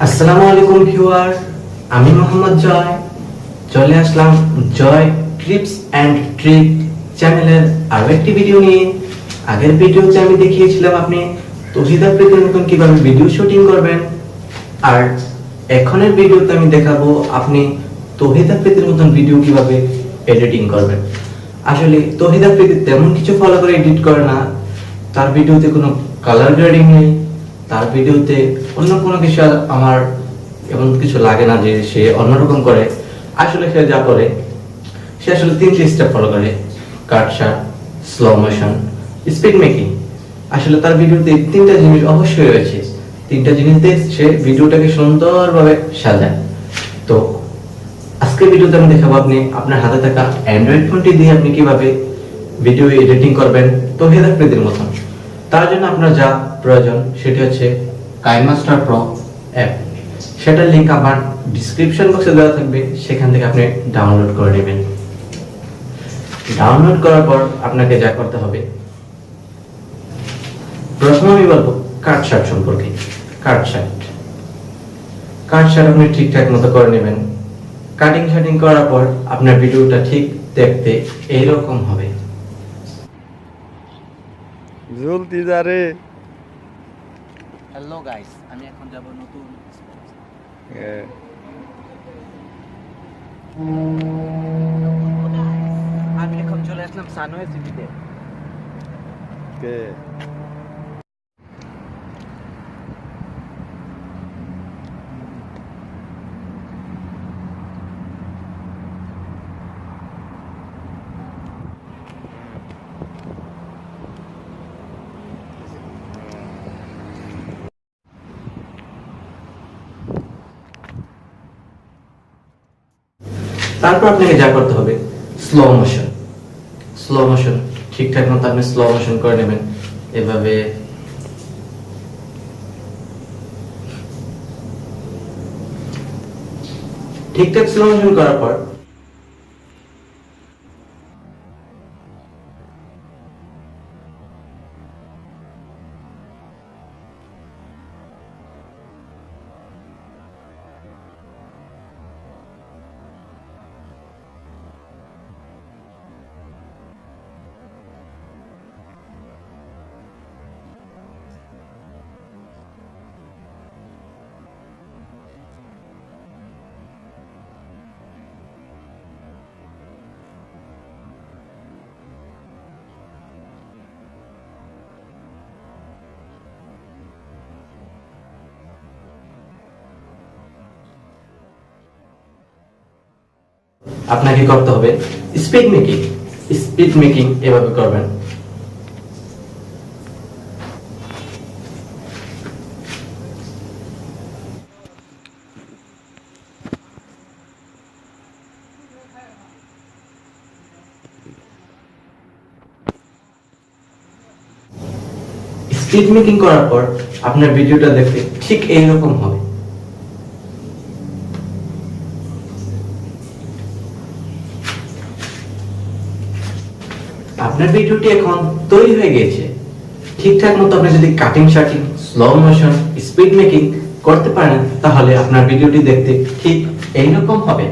আসসালামু আলাইকুম ভিউয়ার, আমি মোহাম্মদ জয় চলে আসলাম জয় টিপস অ্যান্ড ট্রিক চ্যানেলের আরো একটি ভিডিও নিয়ে। আগের ভিডিওতে আমি দেখিয়েছিলাম আপনি তৌহিদ আফ্রিদির মতন কিভাবে ভিডিও শুটিং করবেন, আর এখনের ভিডিওতে আমি দেখাবো আপনি তৌহিদ আফ্রিদির মতন ভিডিও কিভাবে এডিটিং করবেন। আসলে তৌহিদ আফ্রিদি তেমন কিছু ফলো করে এডিট করে না, তার ভিডিওতে কোনো কালার গ্রেডিং নেই, তার ভিডিওতে অন্য কোনো কিছু আমার এমন কিছু লাগে না যে সে অন্যরকম করে। আসলে সে যা করে, সে আসলে তিনটি স্টেপ ফলো করে: cut shot, slow motion, speed making. আসলে তার ভিডিওতে তিনটা জিনিস অবশ্যই রয়েছে, তিনটা জিনিস দিয়ে সে ভিডিওটাকে সুন্দরভাবে সাজায়। তো আজকে ভিডিওতে আমি দেখাবো আপনি আপনার হাতে থাকা অ্যান্ড্রয়েড ফোনটি দিয়ে আপনি কিভাবে ভিডিও এডিটিং করবেন তৌহিদ আফ্রিদির মতন। তার জন্য আপনার যা প্রয়োজন সেটি হচ্ছে কাইনমাস্টার প্রো অ্যাপ। সেটার লিংক আমার ডিসক্রিপশন বক্সে দেওয়া থাকবে, সেখান থেকে আপনি ডাউনলোড করে নেবেন। ডাউনলোড করার পর আপনাকে যা করতে হবে, প্রথমে আমি বলবো কাট শট সম্পর্কে। কাট শট আপনি ঠিকঠাক মতো করে নেবেন। কাটিং শাটিং করার পর আপনার ভিডিওটা ঠিক দেখতে এইরকম হবে। জলদি যা রে। হ্যালো গাইস, আমি এখন যাব নতুন আমি এখন চলে আসলাম সানওয়ে সিটিতে। তারপর আপনাকে যা করতে হবে, স্লো মোশন ঠিকঠাক মতো আপনি স্লো মোশন করে নেবেন। এভাবে ঠিকঠাক স্লো মোশন করার পর আপনাকে করতে হবে স্পিড মেকিং এভাবে করবেন। স্পিড মেকিং করার পর আপনার ভিডিওটা দেখতে ঠিক এইরকম হবে। আপনার ভিডিওটি এখন তৈরি হয়ে গেছে। ঠিকঠাক মতো আপনি যদি cutting shirting, slow motion, speed making করতে পারেন, তাহলে আপনার ভিডিওটি দেখতে ঠিক এইরকম হবে।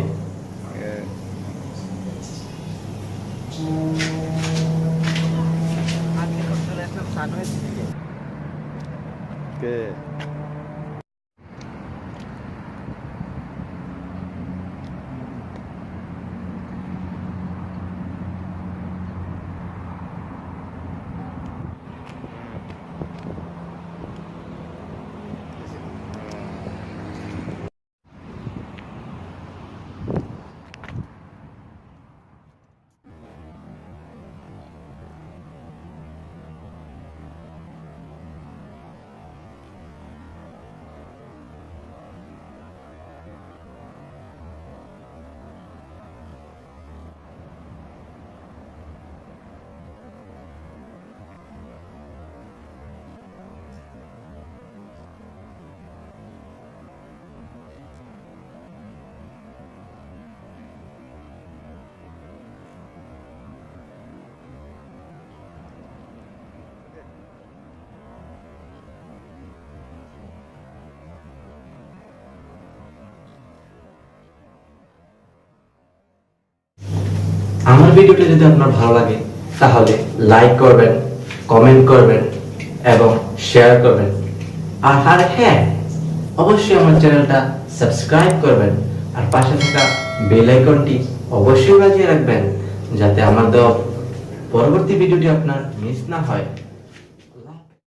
আমার ভিডিওটা যদি আপনার ভালো লাগে তাহলে লাইক করবেন, কমেন্ট করবেন এবং শেয়ার করবেন। আর হ্যাঁ, অবশ্যই আমার চ্যানেলটা সাবস্ক্রাইব করবেন আর পাশে থাকা বেল আইকনটি অবশ্যই বাজিয়ে রাখবেন যাতে আমার দেওয়া পরবর্তী ভিডিওটি আপনার মিস না হয়।